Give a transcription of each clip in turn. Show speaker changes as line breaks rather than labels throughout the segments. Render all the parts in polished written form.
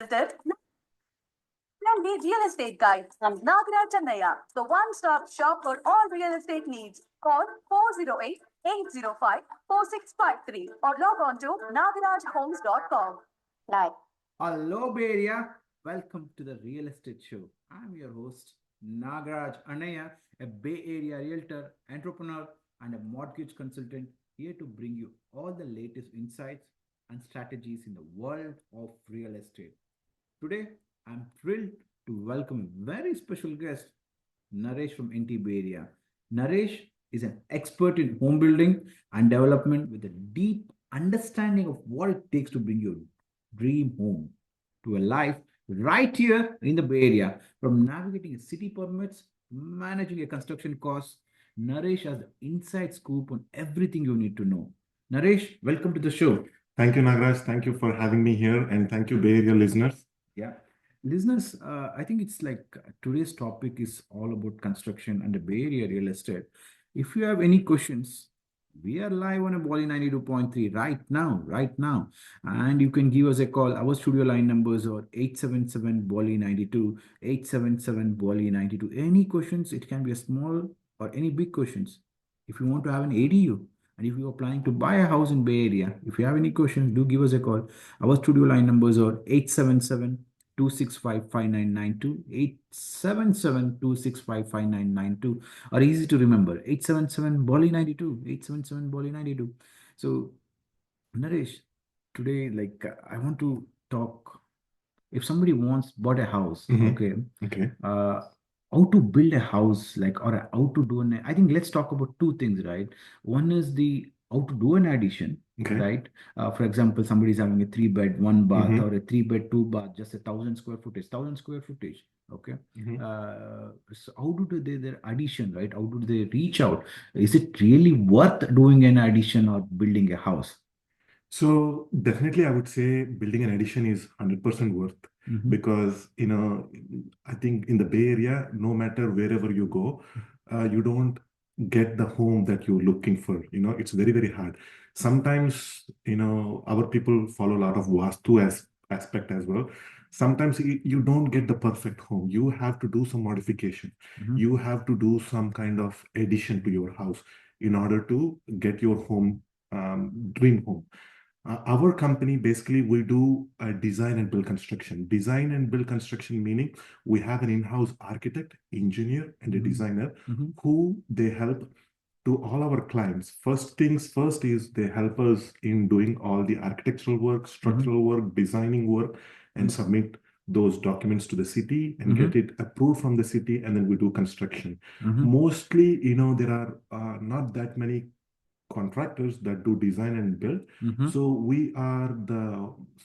Visited and be real estate guide from Nagaraj, Annaiah, the one-stop shop for all real estate needs. Call 408-805-4653 or log on to nagarajhomes.com. Right.
Hello, Bay Area. Welcome to the Real Estate Show. I'm your host, Nagaraj Annaiah, a Bay Area Realtor, entrepreneur, and a mortgage consultant here to bring you all the latest insights and strategies in the world of real estate. Today, I'm thrilled to welcome a very special guest, Naresh from NT Bay Area. Naresh is an expert in home building and development with a deep understanding of what it takes to bring your dream home to a life right here in the Bay Area. From navigating city permits, managing a construction costs, Naresh has the inside scoop on everything you need to know. Naresh, welcome to the show.
Thank you, Nagaraj. Thank you for having me here, and thank you, Bay Area listeners.
Yeah. Listeners, I think it's like today's topic is all about construction and the Bay Area real estate. If you have any questions, we are live on a Bolly 92.3 right now. And you can give us a call. Our studio line numbers are 877 Bolly 92, 877 Bolly 92. Any questions, it can be a small or any big questions. If you want to have an ADU, and if you are planning to buy a house in Bay Area, if you have any questions, do give us a call. Our studio line numbers are 877 265 5992, 877 265 5992, are easy to remember. 877 Bolly 92, 877 Bolly 92. So, Naresh, today, I want to talk. If somebody wants bought a house, okay, how to build a house, or how to do I think let's talk about two things, right? One is the how to do an addition, right? For example, somebody is having a 3-bed, 1 bath, or a 3-bed, 2 bath, just 1,000 square footage, okay. So how do they their addition, right? How do they reach out? Is it really worth doing an addition or building a house?
So definitely, I would say building an addition is 100% worth because, I think in the Bay Area, no matter wherever you go, you don't get the home that you're looking for. It's very, very hard. Sometimes, our people follow a lot of Vastu aspect as well. Sometimes you don't get the perfect home. You have to do some modification. You have to do some kind of addition to your house in order to get your home, dream home. Our company basically we do design and build construction. Design and build construction meaning we have an in-house architect, engineer, and a designer who they help to all our clients. First things first is they help us in doing all the architectural work, structural work, designing work, and submit those documents to the city and get it approved from the city, and then we do construction. Mostly, there are not that many contractors that do design and build. So we are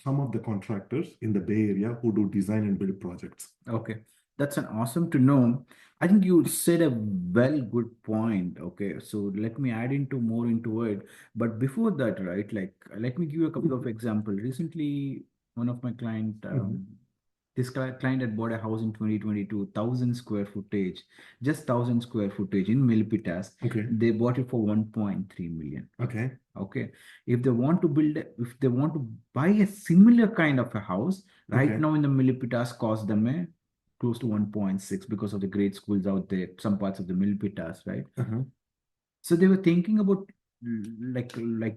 some of the contractors in the Bay Area who do design and build projects.
Okay, that's an awesome to know. I think you said a good point. Okay, so let me add more into it. But before that, right, let me give you a couple of examples. Recently, one of my client, this client had bought a house in 2022, 1,000 square footage, just 1,000 square footage in Milpitas. They bought it for 1.3 million. Okay. If they want to buy a similar kind of a house, right now in the Milpitas cost them close to 1.6 because of the great schools out there, some parts of the Milpitas, right? So they were thinking about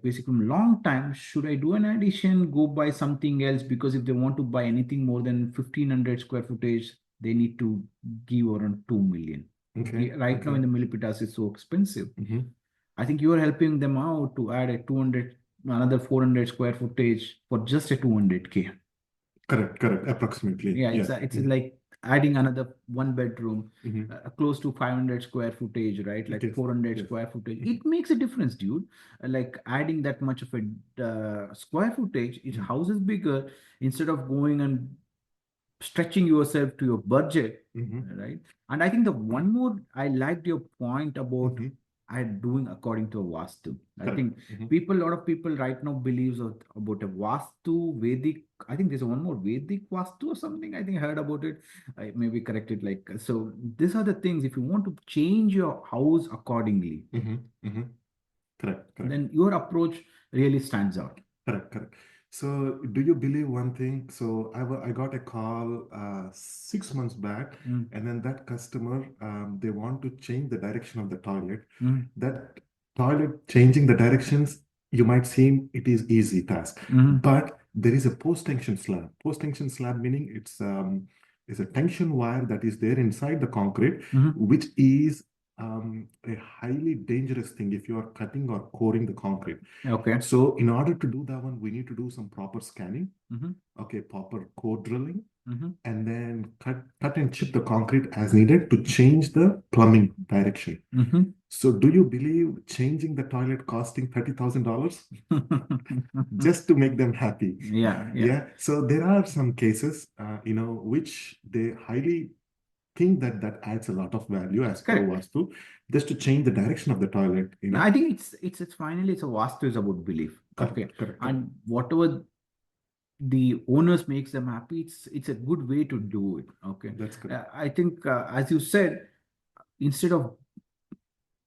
basically long time, should I do an addition, go buy something else? Because if they want to buy anything more than 1,500 square footage, they need to give around 2 million. Right now in the Milpitas is so expensive. I think you are helping them out to add another 400 square footage for just a 200K.
Correct, approximately.
Yeah, it's like adding another 1 bedroom, close to 500 square footage, right? 400 square footage. It makes a difference, dude. Like adding that much of a square footage, each house is bigger. Instead of going and stretching yourself to your budget, right? And I think the one more, I liked your point about doing according to a Vastu. I think a lot of people right now believes about a Vastu, Vedic. I think there's one more Vedic Vastu or something. I think I heard about it. I maybe corrected. So these are the things. If you want to change your house accordingly,
Correct.
then your approach really stands out.
Correct. So, do you believe one thing? So, I got a call 6 months back,
Mm.
and then that customer, they want to change the direction of the toilet.
Mm.
That toilet changing the directions, you might seem it is easy task,
Mhm.
but there is a post-tension slab. Post-tension slab meaning it's a tension wire that is there inside the concrete,
Mhm.
which is a highly dangerous thing if you are cutting or coring the concrete.
Okay.
So in order to do that one, we need to do some proper scanning,
Mhm.
okay, proper core drilling,
Mhm.
and then cut and chip the concrete as needed to change the plumbing direction.
Mhm.
So do you believe changing the toilet costing $30,000 just to make them happy?
Yeah, yeah.
Yeah. So there are some cases, which they highly think that that adds a lot of value as per
Correct.
Vastu, just to change the direction of the toilet.
I think it's finally it's a vastu is about belief. Okay.
Correct.
And whatever the owners makes them happy, it's a good way to do it. Okay.
That's correct.
I think as you said, instead of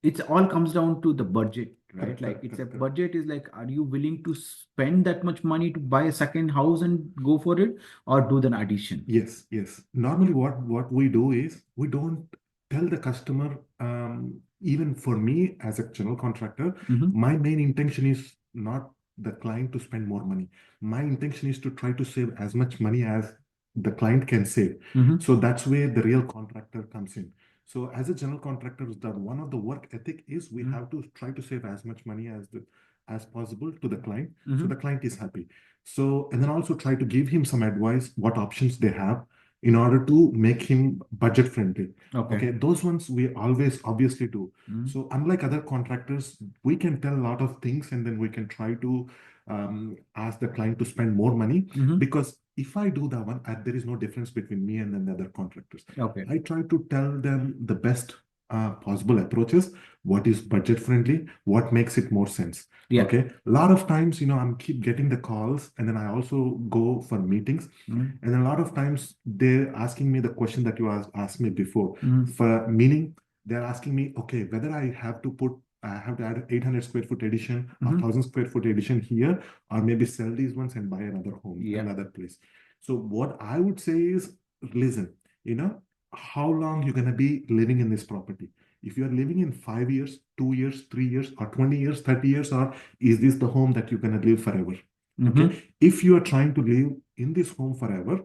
it all comes down to the budget, right? Like it's a
Correct.
budget is like, are you willing to spend that much money to buy a second house and go for it, or do an addition?
Yes. Normally, what we do is we don't tell the customer. Even for me as a general contractor,
Mhm.
my main intention is not the client to spend more money. My intention is to try to save as much money as the client can save.
Mhm.
So that's where the real contractor comes in. So as a general contractor, the one of the work ethic is we
Mhm.
have to try to save as much money as possible to the client, so
Mhm.
the client is happy. So, and then also try to give him some advice, what options they have in order to make him budget friendly. Okay, those ones we always obviously do.
Mhm.
So, unlike other contractors, we can tell a lot of things and then we can try to ask the client to spend more money,
Mhm.
because if I do that one, there is no difference between me and then the other contractors.
Okay.
I try to tell them the best possible approaches, what is budget friendly, what makes it more sense.
Yeah.
Okay. A lot of times, I'm keep getting the calls, and then I also go for meetings.
Mhm.
And then a lot of times they're asking me the question that you asked me before.
Mhm.
For meaning, they're asking me, okay, whether I have to add 800 square foot addition or
Mhm.
1000 square foot addition here, or maybe sell these ones and buy another home,
Yeah.
another place. So what I would say is, listen, how long you're gonna be living in this property? If you are living in 5 years, 2 years, 3 years, or 20 years, 30 years, or is this the home that you're going to live forever? Okay.
Mhm.
If you are trying to live in this home forever,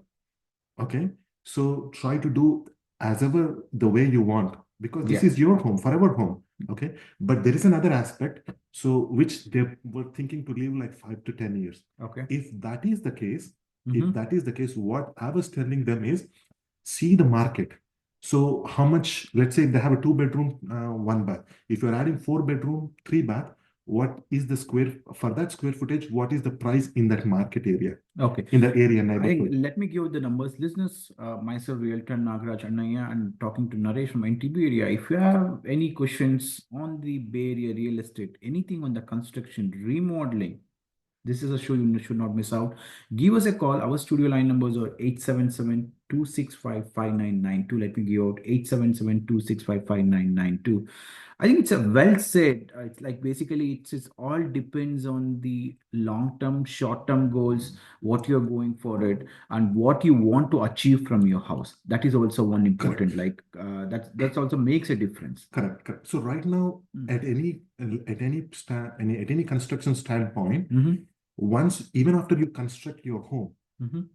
okay, so try to do as ever the way you want, because this
Yeah.
is your home, forever home. Okay. But there is another aspect, so which they were thinking to live like 5 to 10 years.
Okay.
If that is the case,
Mhm.
what I was telling them is, see the market. So how much, let's say they have a 2 bedroom, 1 bath. If you're adding 4 bedroom, 3 bath, what is the for that square footage, what is the price in that market area,
Okay.
in the area
I think
neighborhood?
let me give the numbers. Listeners, myself, Realtor Nagaraj, Annaiah, and talking to Naresh from NTB area. If you have any questions on the Bay Area real estate, anything on the construction, remodeling, this is a show you should not miss out. Give us a call. Our studio line numbers are 877-265-5992. Let me give out 877-265-5992. I think it's a well said. It's like basically it's all depends on the long term, short term goals, what you're going for it, and what you want to achieve from your house. That is also one important. Like that's also makes a difference.
Correct. So right now, at any construction standpoint,
Mhm.
once, even after you construct your home,
Mhm.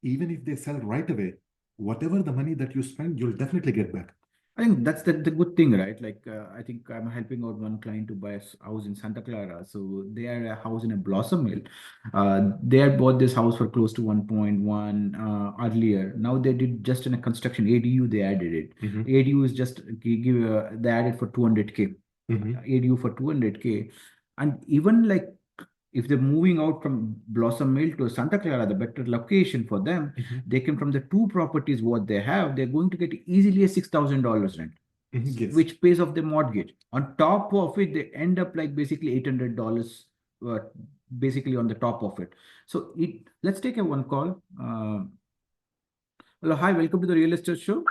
even if they sell right away, whatever the money that you spend, you'll definitely get back.
I think that's the good thing, right? Like, I think I'm helping out one client to buy a house in Santa Clara. So they are a house in a Blossom Hill. They had bought this house for close to 1.1 earlier. Now they did just in a construction ADU, they added it.
Mhm.
ADU is just they added for 200K.
Mhm.
ADU for 200K. And even like if they're moving out from Blossom Hill to Santa Clara, the better location for them,
Mhm.
they can from the two properties what they have, they're going to get easily a $6,000 rent,
Yes.
which pays off the mortgage. On top of it, they end up like basically $800, basically on the top of it. So let's take a one call. Hello, hi, welcome to the Real Estate Show.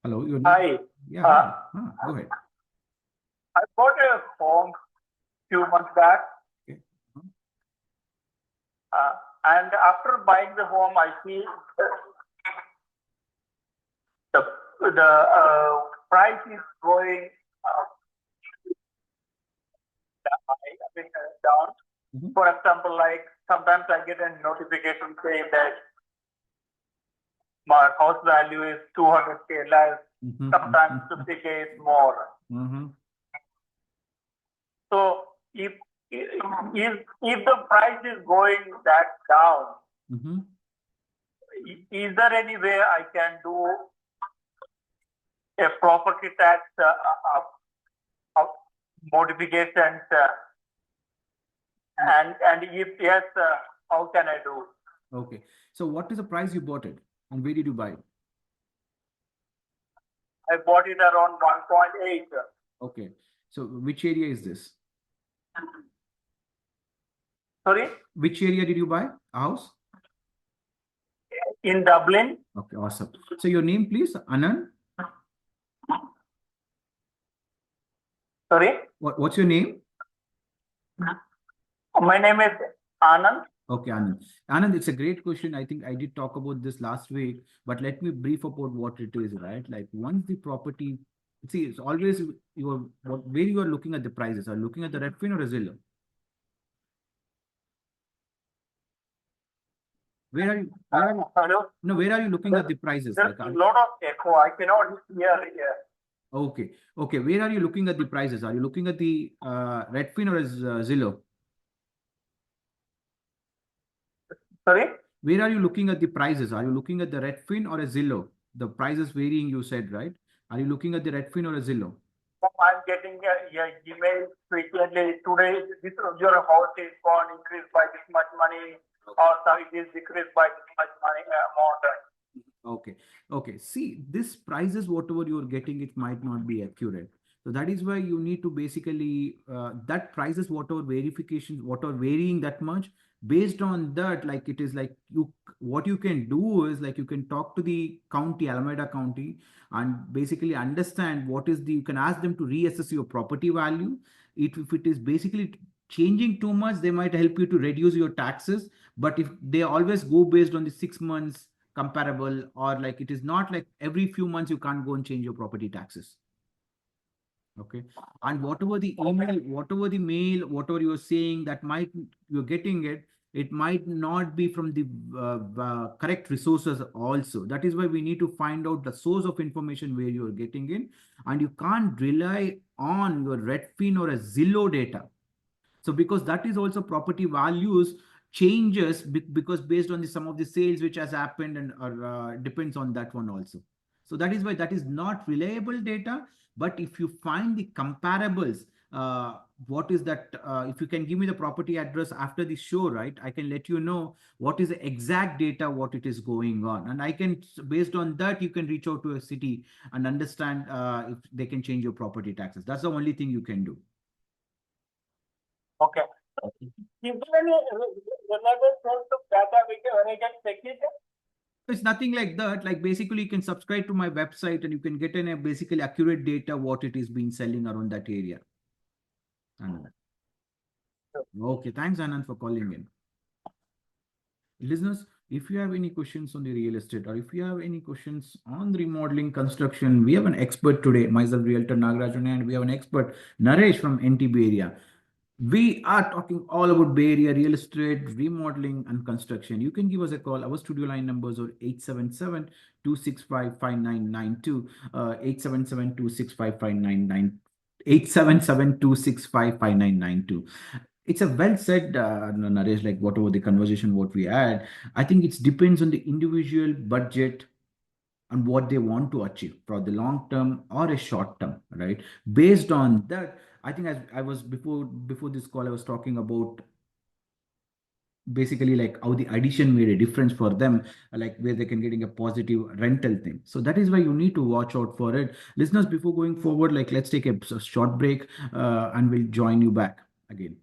Hello, you're
Hi.
Yeah, hi. Go ahead.
I bought a home few months back.
Okay.
And after buying the home, I see the price is going down.
Mhm.
For example, like sometimes I get a notification saying that my house value is 200K less,
Mhm,
sometimes
mhm,
50K is more.
mhm.
So if the price is going that down,
Mhm.
is there any way I can do a property tax modifications? And if yes, how can I do?
Okay. So what is the price you bought it and where did you buy it?
I bought it around 1.8.
Okay. So which area is this?
Sorry,
Which area did you buy a house?
in Dublin.
Okay, awesome. So your name, please, Anand.
Sorry,
What's your name?
my name is Anand.
Okay, Anand. Anand, it's a great question. I think I did talk about this last week, but let me brief about what it is, right? Like once the property, see, it's always where you are looking at the prices. Are you looking at the Redfin or a Zillow?
Hello.
No, where are you looking at the prices?
There's
Like,
a lot of echo. I cannot hear here.
okay, okay. Where are you looking at the prices? Are you looking at the Redfin or Zillow?
Sorry,
Where are you looking at the prices? Are you looking at the Redfin or a Zillow? The prices varying, you said, right? Are you looking at the Redfin or a Zillow?
I'm getting email frequently. Today, your house is gone increased by this much money, or it is decreased by this much money amount.
Okay. Okay. See, this prices, whatever you're getting, it might not be accurate. So that is why you need to basically that prices, whatever verifications, whatever varying that much, based on that, like it is like what you can do is like you can talk to the county, Alameda County, and basically understand what is you can ask them to reassess your property value. If it is basically changing too much, they might help you to reduce your taxes. But if they always go based on the 6 months comparable, or like it is not like every few months you can't go and change your property taxes. Okay. And whatever the email, whatever the mail, whatever you're saying that might you're getting it, it might not be from the correct resources also. That is why we need to find out the source of information where you're getting in, and you can't rely on your Redfin or a Zillow data. So because that is also property values changes because based on the some of the sales which has happened and depends on that one also. So that is why that is not reliable data. But if you find the comparables, what is that? If you can give me the property address after the show, right? I can let you know what is the exact data, what it is going on, and I can based on that you can reach out to a city and understand if they can change your property taxes. That's the only thing you can do.
Okay. Is there any reliable source of data when I can check it?
It's nothing like that. Like basically, you can subscribe to my website and you can get in a basically accurate data what it is being selling around that area. Anand. Okay, thanks Anand for calling in. Listeners, if you have any questions on the real estate or if you have any questions on the remodeling construction, we have an expert today, myself, Realtor Nagaraj, and we have an expert, Naresh from NT Bay Area. We are talking all about Bay Area real estate, remodeling, and construction. You can give us a call. Our studio line numbers are 877 265 5992, 877 265 599, 877 265 5992. It's a well said, Naresh, like whatever the conversation, what we had. I think it depends on the individual budget and what they want to achieve for the long term or a short term, right? Based on that, I think as I was before this call, I was talking about basically like how the addition made a difference for them, like where they can getting a positive rental thing. So that is why you need to watch out for it. Listeners, before going forward, like let's take a short break and we'll join you back again.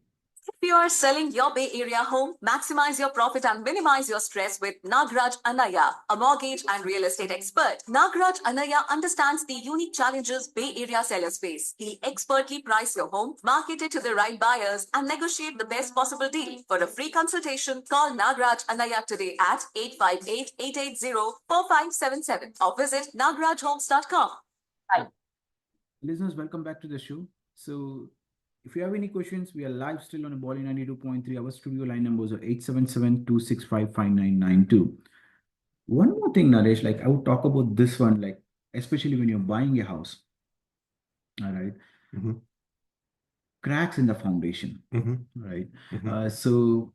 If you are selling your Bay Area home, maximize your profit and minimize your stress with Nagaraj Annaiah, a mortgage and real estate expert. Nagaraj Annaiah understands the unique challenges Bay Area sellers face. He'll expertly price your home, market it to the right buyers, and negotiate the best possible deal. For a free consultation, call Nagaraj Annaiah today at 858-880-4577 or visit nagarajhomes.com. Hi.
Listeners, welcome back to the show. So, if you have any questions, we are live still on a Bali 92.3. Our studio line numbers are 877-265-5992. One more thing, Naresh, like I would talk about this one, like especially when you're buying a house. All right.
Mhm.
Cracks in the foundation.
Mhm.
Right.
Mhm.
So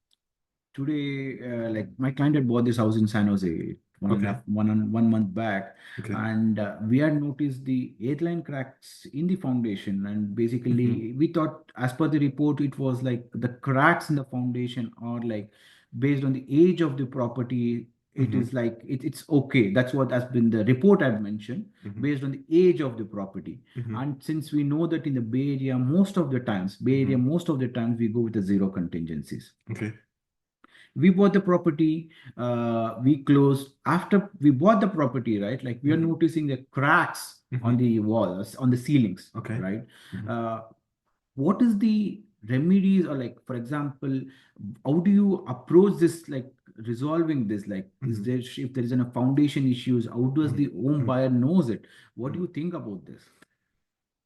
today, like my client had bought this house in San Jose
Okay.
1 month back,
Okay.
and we had noticed the airline cracks in the foundation. And basically, we thought, as per the report, it was like the cracks in the foundation are like based on the age of the property. It is like it's okay. That's what has been the report had mentioned based on the age of the property. And since we know that in the Bay Area, most of the times, we go with the zero contingencies.
Okay.
We bought the property, we closed. After we bought the property, right, like we are noticing the cracks on the walls, on the ceilings.
Okay.
Right. What is the remedies, or like, for example, how do you approach this, like resolving this? Like, is there, if there is a foundation issues, how does the home buyer knows it? What do you think about this?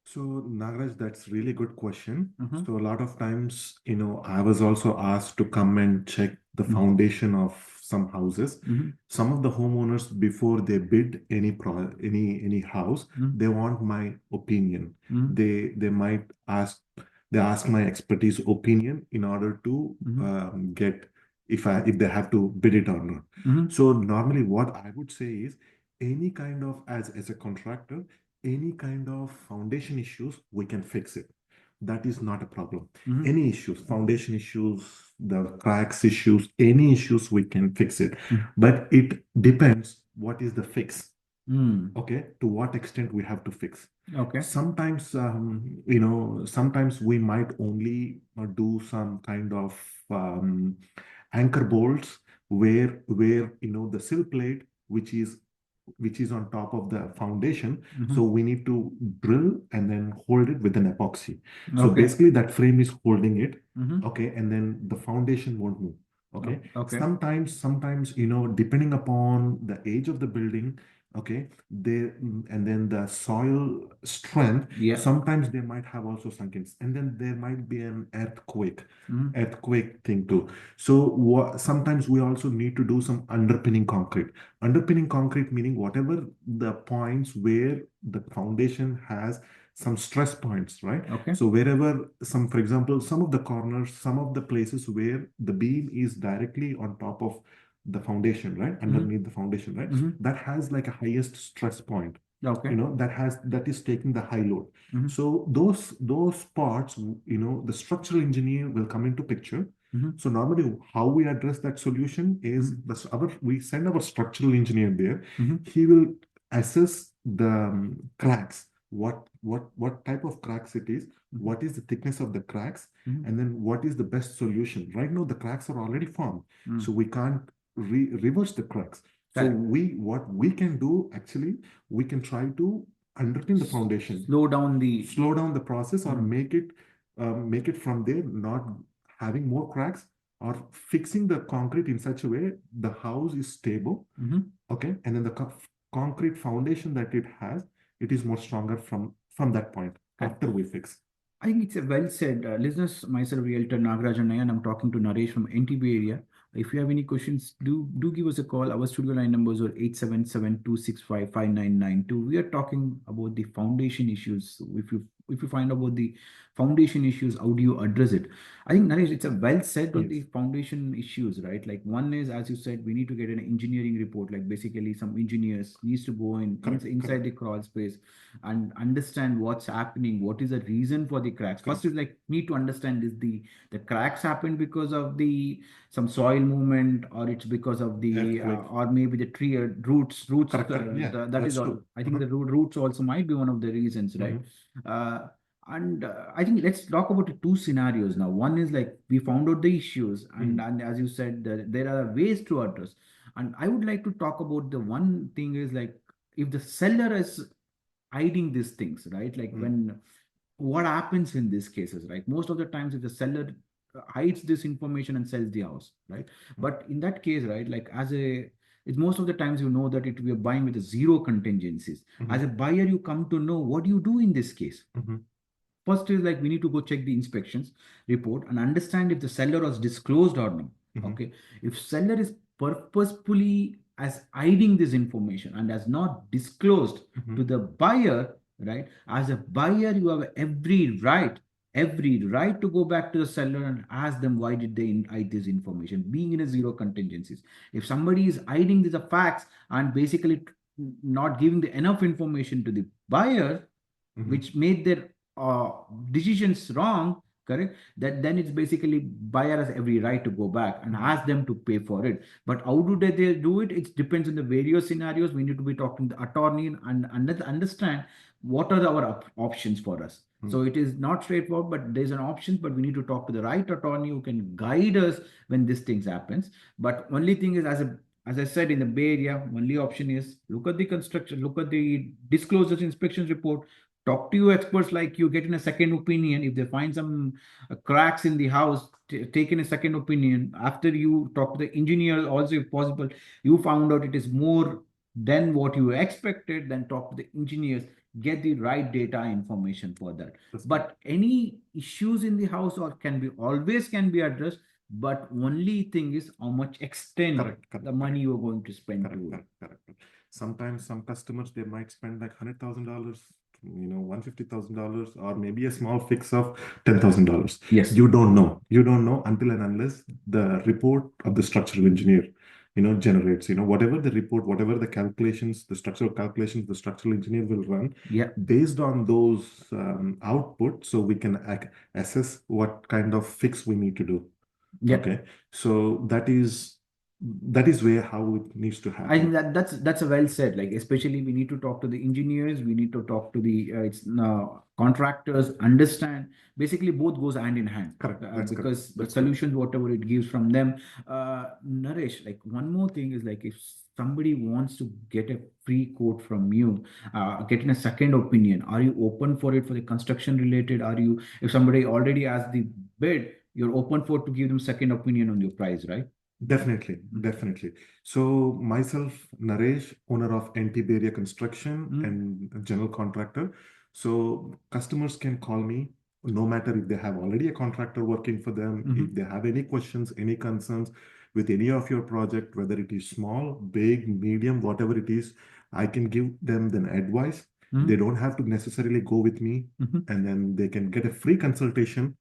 So, Nagaraj, that's really good question.
Mhm.
So, a lot of times, I was also asked to come and check the foundation of some houses. Some of the homeowners, before they bid any house, they want my opinion. They might ask my expertise opinion in order to get if they have to bid it or not. So normally, what I would say is any kind of as a contractor, any kind of foundation issues, we can fix it. That is not a problem. Any issues, foundation issues, the cracks issues, any issues, we can fix it. But it depends what is the fix. Okay, to what extent we have to fix.
Okay.
Sometimes, sometimes we might only do some kind of anchor bolts where the sill plate, which is on top of the foundation. So we need to drill and then hold it with an epoxy. So
Okay.
basically that frame is holding it. Okay. And then the foundation won't move. Okay.
Okay.
Sometimes, depending upon the age of the building, okay, and then the soil strength,
Yeah.
sometimes they might have also sunken, and then there might be an earthquake thing too. So sometimes we also need to do some underpinning concrete meaning whatever the points where the foundation has some stress points, right?
Okay.
So wherever for example, some of the corners, some of the places where the beam is directly on top of the foundation, right? Underneath the foundation, right? That has like a highest stress point.
Okay.
That is taking the high load. So those parts, the structural engineer will come into picture. So normally how we address that solution is we send our structural engineer there. He will assess the cracks, what type of cracks it is, what is the thickness of the cracks, and then what is the best solution. Right now the cracks are already formed, so we can't reverse the cracks. So
Correct.
what we can do, actually, we can try to underpin the foundation,
Slow down
the process, or make it from there not having more cracks, or fixing the concrete in such a way the house is stable. Okay, and then the concrete foundation that it has, it is more stronger from that point.
Correct.
After we fix.
I think it's a well said. Listeners, myself, Realtor Nagaraj, and I'm talking to Naresh from NTB area. If you have any questions, do give us a call. Our studio line numbers are 877-265-5992. We are talking about the foundation issues. So if you find out about the foundation issues, how do you address it? I think, Naresh, it's a well said on the foundation issues, right? Like one is, as you said, we need to get an engineering report. Like basically some engineers needs to go inside the crawl space and understand what's happening, what is the reason for the cracks. First is like need to understand, is the cracks happen because of some soil movement, or it's because of the or maybe the tree roots.
Correct. Yeah,
That is all.
true.
I think the roots also might be one of the reasons, right? And I think let's talk about the two scenarios now. One is like we found out the issues, and as you said, there are ways to address. And I would like to talk about the one thing is like if the seller is hiding these things, right? Like when what happens in these cases, right? Most of the times, if the seller hides this information and sells the house, right? But in that case, right, like as a it's most of the times you know that it we are buying with a zero contingencies. As a buyer, you come to know what do you do in this case. First is like we need to go check the inspections report and understand if the seller was disclosed or not. Okay. If seller is purposefully as hiding this information and has not disclosed to the buyer, right? As a buyer, you have every right to go back to the seller and ask them why did they hide this information, being in a zero contingencies. If somebody is hiding these facts and basically not giving the enough information to the buyer, which made their decisions wrong, correct, that then it's basically buyer has every right to go back and ask them to pay for it. But how do they do it? It depends on the various scenarios. We need to be talking to the attorney and understand what are our options for us. So it is not straightforward, but there's an option, but we need to talk to the right attorney who can guide us when these things happens. But only thing is, as I said, in the Bay Area, only option is look at the construction, look at the disclosures inspection report, talk to your experts like you, get in a second opinion. If they find some cracks in the house, take in a second opinion. After you talk to the engineer, also if possible, you found out it is more than what you expected, then talk to the engineers, get the right data information for that. But any issues in the house or can be addressed, but only thing is how much extent the money you're going to spend.
Correct. Sometimes some customers, they might spend like $100,000, $150,000, or maybe a small fix of $10,000.
Yes.
You don't know until and unless the report of the structural engineer generates, whatever the report, whatever the calculations, the structural calculations the structural engineer will run, based on those output, so we can assess what kind of fix we need to do. Okay, so that is where how it needs to happen.
I think that's a well said. Like especially we need to talk to the engineers, we need to talk to the contractors, understand. Basically, both goes hand in hand.
Correct.
Because the solutions, whatever it gives from them. Naresh, like one more thing is like if somebody wants to get a free quote from you, getting a second opinion, are you open for it for the construction related? Are you, if somebody already has the bid, you're open for to give them second opinion on your price, right?
Definitely. So myself, Naresh, owner of NT Bay Area Construction and general contractor. So customers can call me no matter if they have already a contractor working for them, if they have any questions, any concerns with any of your project, whether it is small, big, medium, whatever it is, I can give them the advice. They don't have to necessarily go with me, and then they can get a free consultation.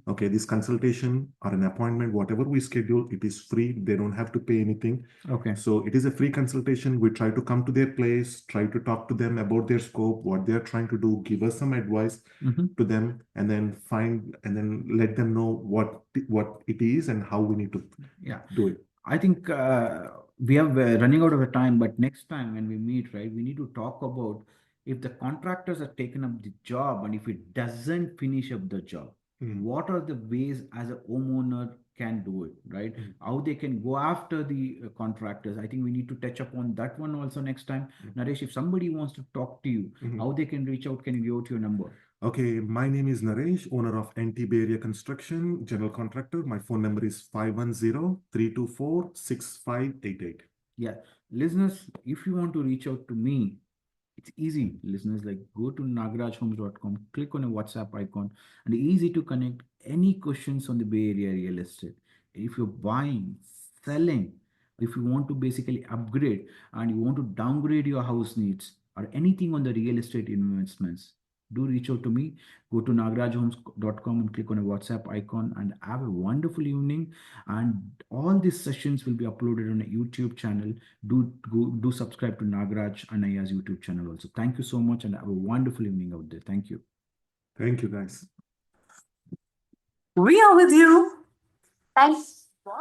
Okay, this consultation or an appointment, whatever we schedule, it is free. They don't have to pay anything.
Okay.
So it is a free consultation. We try to come to their place, try to talk to them about their scope, what they are trying to do, give us some advice to them, and then let them know what it is and how we need to do it.
I think we are running out of time, but next time when we meet, right, we need to talk about if the contractors have taken up the job and if it doesn't finish up the job, what are the ways as a homeowner can do it, right? How they can go after the contractors. I think we need to touch upon that one also next time. Naresh, if somebody wants to talk to you, how they can reach out, can you give out your number?
Okay, my name is Naresh, owner of NT Bay Area Construction, general contractor. My phone number is 510-324-6588.
Yeah, listeners, if you want to reach out to me, it's easy, listeners. Like go to nagarajhomes.com, click on a WhatsApp icon, and easy to connect. Any questions on the Bay Area real estate? If you're buying, selling, if you want to basically upgrade and you want to downgrade your house needs or anything on the real estate investments, do reach out to me. Go to nagarajhomes.com and click on a WhatsApp icon and have a wonderful evening. And all these sessions will be uploaded on a YouTube channel. Do subscribe to Nagaraj Annaiah's YouTube channel also. Thank you so much and have a wonderful evening out there. Thank you.
Thank you, guys.
We are with you. Thanks.